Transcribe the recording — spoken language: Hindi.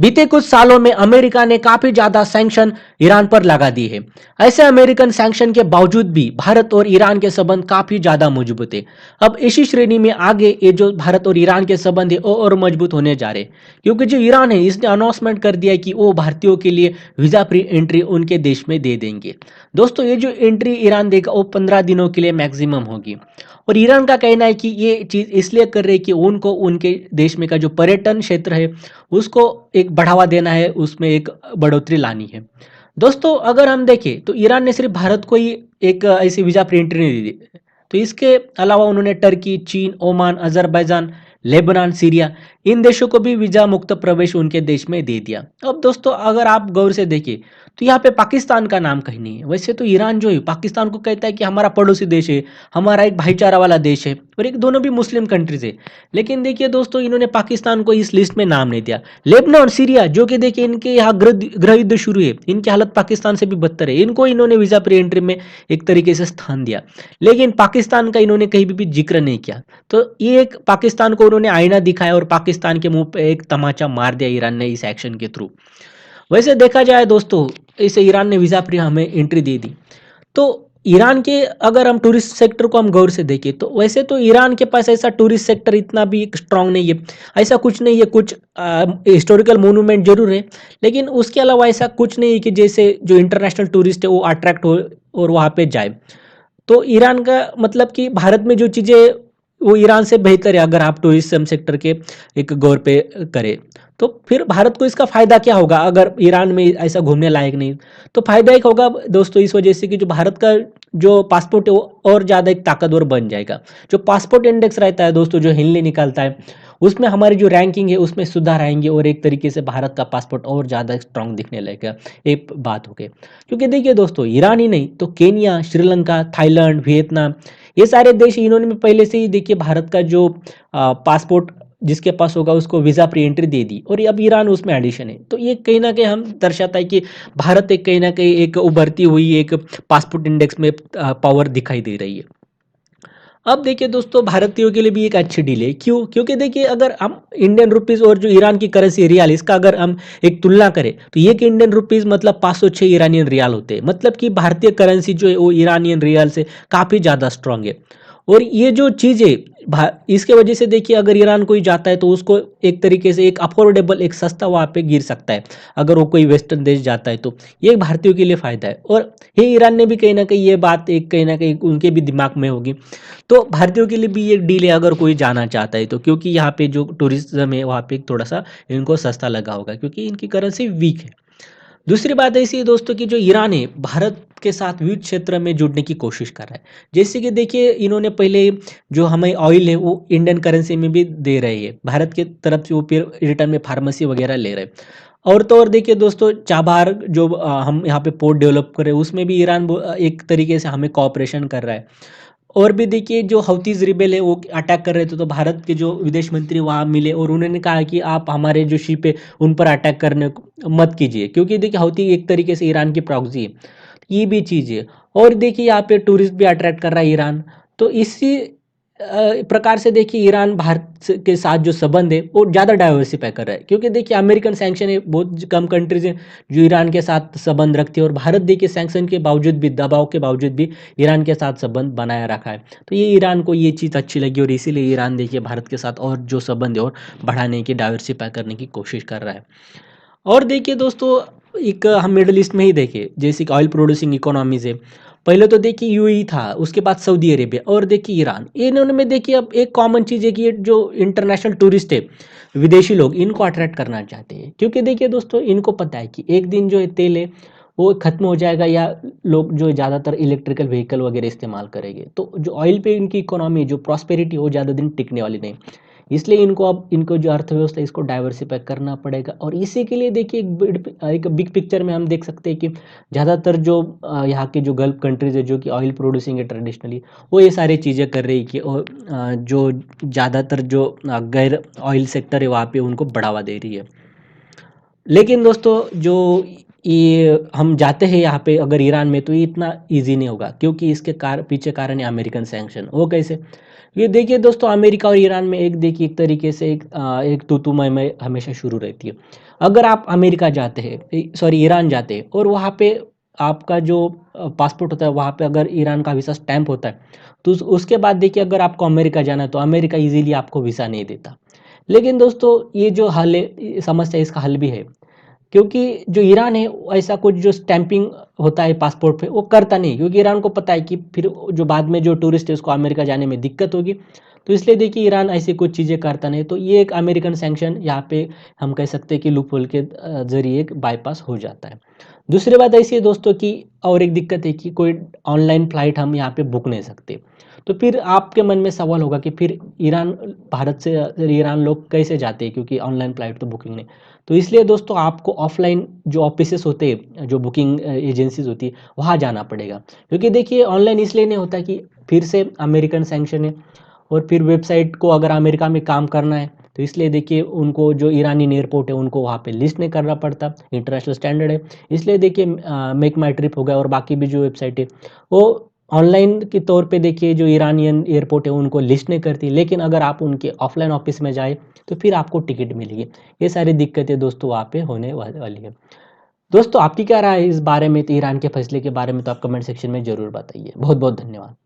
बीते कुछ सालों में अमेरिका ने काफी ज्यादा सैंक्शन ईरान पर लगा दी है। ऐसे अमेरिकन सैंक्शन के बावजूद भी भारत और ईरान के संबंध काफी ज्यादा मजबूत है। अब इसी श्रेणी में आगे ये जो भारत और ईरान के संबंध है वो और मजबूत होने जा रहे हैं, क्योंकि जो ईरान है इसने अनाउंसमेंट कर दिया है कि वो भारतीयों के लिए वीजा फ्री एंट्री उनके देश में दे देंगे। दोस्तों, ये जो एंट्री ईरान देगा वो 15 दिनों के लिए मैक्सिमम होगी। और ईरान का कहना है कि ये चीज़ इसलिए कर रहे हैं कि उनको उनके देश में का जो पर्यटन क्षेत्र है उसको एक बढ़ावा देना है, उसमें एक बढ़ोतरी लानी है। दोस्तों, अगर हम देखें तो ईरान ने सिर्फ भारत को ही एक ऐसी वीज़ा फ्री एंट्री नहीं दी, तो इसके अलावा उन्होंने टर्की, चीन, ओमान, अजरबैजान, लेबनान, सीरिया इन देशों को भी वीज़ा मुक्त प्रवेश उनके देश में दे दिया। अब दोस्तों, अगर आप गौर से देखें तो यहाँ पे पाकिस्तान का नाम कहीं नहीं है। वैसे तो ईरान जो है पाकिस्तान को कहता है कि हमारा पड़ोसी देश है, हमारा एक भाईचारा वाला देश है, और एक दोनों भी मुस्लिम कंट्रीज है। लेकिन देखिए दोस्तों, इन्होंने पाकिस्तान को इस लिस्ट में नाम नहीं दिया। लेबनान और सीरिया जो कि देखिए इनके यहाँ गृह युद्ध शुरू है, इनकी हालत पाकिस्तान से भी बदतर है, इनको इन्होंने वीजा फ्री एंट्री में एक तरीके से स्थान दिया। लेकिन पाकिस्तान का इन्होंने कहीं भी जिक्र नहीं किया। तो ये एक पाकिस्तान को उन्होंने आईना दिखाया और पाकिस्तान के मुंह पे एक तमाचा मार दिया ईरान ने इस एक्शन के थ्रू। वैसे देखा जाए दोस्तों, इसे ईरान ने वीजा फ्री हमें एंट्री दे दी। तो ईरान के अगर हम टूरिस्ट सेक्टर को हम गौर से देखें तो वैसे तो ईरान के पास ऐसा टूरिस्ट सेक्टर इतना भी स्ट्रांग नहीं है। ऐसा कुछ नहीं है, कुछ हिस्टोरिकल मोनूमेंट जरूर है, लेकिन उसके अलावा ऐसा कुछ नहीं है कि जैसे जो इंटरनेशनल टूरिस्ट है वो अट्रैक्ट हो और वहाँ पे जाए। तो ईरान का मतलब कि भारत में जो चीज़ें वो ईरान से बेहतर है, अगर आप टूरिज्म सेक्टर के एक गौर पे करें तो फिर भारत को इसका फ़ायदा क्या होगा अगर ईरान में ऐसा घूमने लायक नहीं। तो फ़ायदा एक होगा दोस्तों इस वजह से कि जो भारत का जो पासपोर्ट है वो और ज़्यादा एक ताकतवर बन जाएगा। जो पासपोर्ट इंडेक्स रहता है दोस्तों, जो हिलने निकलता है, उसमें हमारी जो रैंकिंग है उसमें सुधार आएंगे और एक तरीके से भारत का पासपोर्ट और ज़्यादा स्ट्रांग दिखने लगेगा। एक बात हो गई, क्योंकि देखिए दोस्तों, ईरान ही नहीं तो केनिया, श्रीलंका, थाईलैंड, वियतनाम, ये सारे देश इन्होंने पहले से ही देखिए भारत का जो पासपोर्ट जिसके पास होगा उसको वीज़ा फ्री एंट्री दे दी, और अब ईरान उसमें एडिशन है। तो ये कहीं ना कहीं हम दर्शाता है कि भारत एक कहीं ना कहीं एक उभरती हुई एक पासपोर्ट इंडेक्स में पावर दिखाई दे रही है। अब देखिए दोस्तों, भारतीयों के लिए भी एक अच्छी डील है। क्यों? क्योंकि देखिए अगर हम इंडियन रुपीस और जो ईरान की करेंसी रियाल, इसका अगर हम एक तुलना करें तो एक इंडियन रुपीस मतलब 506 ईरानियन रियाल होते हैं। मतलब कि भारतीय करेंसी जो है वो ईरानियन रियाल से काफ़ी ज़्यादा स्ट्रांग है। और ये जो चीज़ है इसके वजह से देखिए अगर ईरान कोई जाता है तो उसको एक तरीके से एक अफोर्डेबल, एक सस्ता वहाँ पे गिर सकता है अगर वो कोई वेस्टर्न देश जाता है। तो ये भारतीयों के लिए फ़ायदा है, और ये ईरान ने भी कहीं ना कहीं ये बात एक कहीं ना कहीं उनके भी दिमाग में होगी। तो भारतीयों के लिए भी ये डील है अगर कोई जाना चाहता है तो, क्योंकि यहाँ पे जो टूरिज्म है वहाँ पे थोड़ा सा इनको सस्ता लगा होगा क्योंकि इनकी करेंसी वीक है। दूसरी बात ऐसी है दोस्तों कि जो ईरान है भारत के साथ विविध क्षेत्र में जुड़ने की कोशिश कर रहा है। जैसे कि देखिए इन्होंने पहले जो हमें ऑयल है वो इंडियन करेंसी में भी दे रहे हैं भारत की तरफ से, वो फिर रिटर्न में फार्मेसी वगैरह ले रहे हैं। और तो और देखिए दोस्तों, चाबार जो हम यहाँ पे पोर्ट डेवलप कर रहे हैं उसमें भी ईरान एक तरीके से हमें कॉपरेशन कर रहा है। और भी देखिए जो हouthis रिबेल है वो अटैक कर रहे थे, तो भारत के जो विदेश मंत्री वहाँ मिले और उन्होंने कहा कि आप हमारे जो शिप है उन पर अटैक करने मत कीजिए, क्योंकि देखिए हouthi एक तरीके से ईरान की प्रॉक्सी है। ये भी चीज़ है। और देखिए यहाँ पे टूरिस्ट भी अट्रैक्ट कर रहा है ईरान। तो इसी प्रकार से देखिए ईरान भारत के साथ जो संबंध है वो ज़्यादा डाइवर्सिफाई कर रहा है, क्योंकि देखिए अमेरिकन सैंक्शन है, बहुत कम कंट्रीज हैं जो ईरान के साथ संबंध रखती है, और भारत देखिए सैंक्शन के बावजूद भी, दबाव के बावजूद भी ईरान के साथ संबंध बनाए रखा है। तो ये ईरान को ये चीज़ अच्छी लगी और इसीलिए ईरान देखिए भारत के साथ और जो संबंध है और बढ़ाने की, डाइवर्सिफाई करने की कोशिश कर रहा है। और देखिए दोस्तों, एक हम मिडल ईस्ट में ही देखें, जैसे कि ऑयल प्रोड्यूसिंग इकोनॉमीज है, पहले तो देखिए यूएई था, उसके बाद सऊदी अरेबिया और देखिए ईरान। इन्होंने में देखिए अब एक कॉमन चीज़ है कि ये जो इंटरनेशनल टूरिस्ट है, विदेशी लोग, इनको अट्रैक्ट करना चाहते हैं, क्योंकि देखिए दोस्तों इनको पता है कि एक दिन जो है तेल है वो खत्म हो जाएगा, या लोग जो ज़्यादातर इलेक्ट्रिकल व्हीकल वगैरह इस्तेमाल करेंगे, तो जो ऑयल पे इनकी इकोनॉमी, जो प्रॉस्पेरिटी, वो ज़्यादा दिन टिकने वाली नहीं। इसलिए इनको अब इनको जो अर्थव्यवस्था है इसको डाइवर्सिफाई करना पड़ेगा, और इसी के लिए देखिए एक बिग पिक्चर में हम देख सकते हैं कि ज़्यादातर जो यहाँ के जो गल्फ कंट्रीज है जो कि ऑयल प्रोड्यूसिंग है ट्रेडिशनली, वो ये सारी चीज़ें कर रही है कि जो ज़्यादातर जो गैर ऑयल सेक्टर है वहाँ पे उनको बढ़ावा दे रही है। लेकिन दोस्तों, जो ये हम जाते हैं यहाँ पे अगर ईरान में, तो ये इतना ईज़ी नहीं होगा, क्योंकि इसके पीछे कारण है अमेरिकन सैंक्शन। वो कैसे? ये देखिए दोस्तों, अमेरिका और ईरान में एक तरीके से एक तू-तू मैं-मैं हमेशा शुरू रहती है। अगर आप अमेरिका जाते हैं, सॉरी ईरान जाते हैं, और वहाँ पे आपका जो पासपोर्ट होता है, वहाँ पे अगर ईरान का वीज़ा स्टैम्प होता है, तो उसके बाद देखिए अगर आपको अमेरिका जाना है, तो अमेरिका ईज़िली आपको वीज़ा नहीं देता। लेकिन दोस्तों, ये जो हल है, ये समस्या, इसका हल भी है। क्योंकि जो ईरान है, ऐसा कुछ जो स्टैंपिंग होता है पासपोर्ट पे, वो करता नहीं, क्योंकि ईरान को पता है कि फिर जो बाद में जो टूरिस्ट है उसको अमेरिका जाने में दिक्कत होगी। तो इसलिए देखिए ईरान ऐसी कुछ चीज़ें करता नहीं। तो ये एक अमेरिकन सैंक्शन यहाँ पे हम कह सकते हैं कि लूप होल के ज़रिए एक बायपास हो जाता है। दूसरी बात ऐसी है दोस्तों कि और एक दिक्कत है कि कोई ऑनलाइन फ़्लाइट हम यहाँ पे बुक नहीं सकते। तो फिर आपके मन में सवाल होगा कि फिर ईरान भारत से ईरान लोग कैसे जाते हैं, क्योंकि ऑनलाइन फ़्लाइट तो बुकिंग नहीं। तो इसलिए दोस्तों आपको ऑफ़लाइन जो ऑफ़िसेस होते हैं, जो बुकिंग एजेंसीज़ होती है, वहाँ जाना पड़ेगा। क्योंकि देखिए ऑनलाइन इसलिए नहीं होता कि फिर से अमेरिकन सैंक्शन है, और फिर वेबसाइट को अगर अमेरिका में काम करना है, तो इसलिए देखिए उनको जो ईरानी एयरपोर्ट है उनको वहाँ पे लिस्ट नहीं करना पड़ता, इंटरनेशनल स्टैंडर्ड है। इसलिए देखिए मेक माई ट्रिप हो गया और बाकी भी जो वेबसाइट है, वो ऑनलाइन के तौर पे देखिए जो ईरानियन एयरपोर्ट है उनको लिस्ट नहीं करती, लेकिन अगर आप उनके ऑफलाइन ऑफिस में जाए तो फिर आपको टिकट मिलेगी। ये सारी दिक्कतें दोस्तों वहाँ पे होने वाली है। दोस्तों आपकी क्या राय है इस बारे में, तो ईरान के फैसले के बारे में, तो आप कमेंट सेक्शन में ज़रूर बताइए। बहुत बहुत धन्यवाद।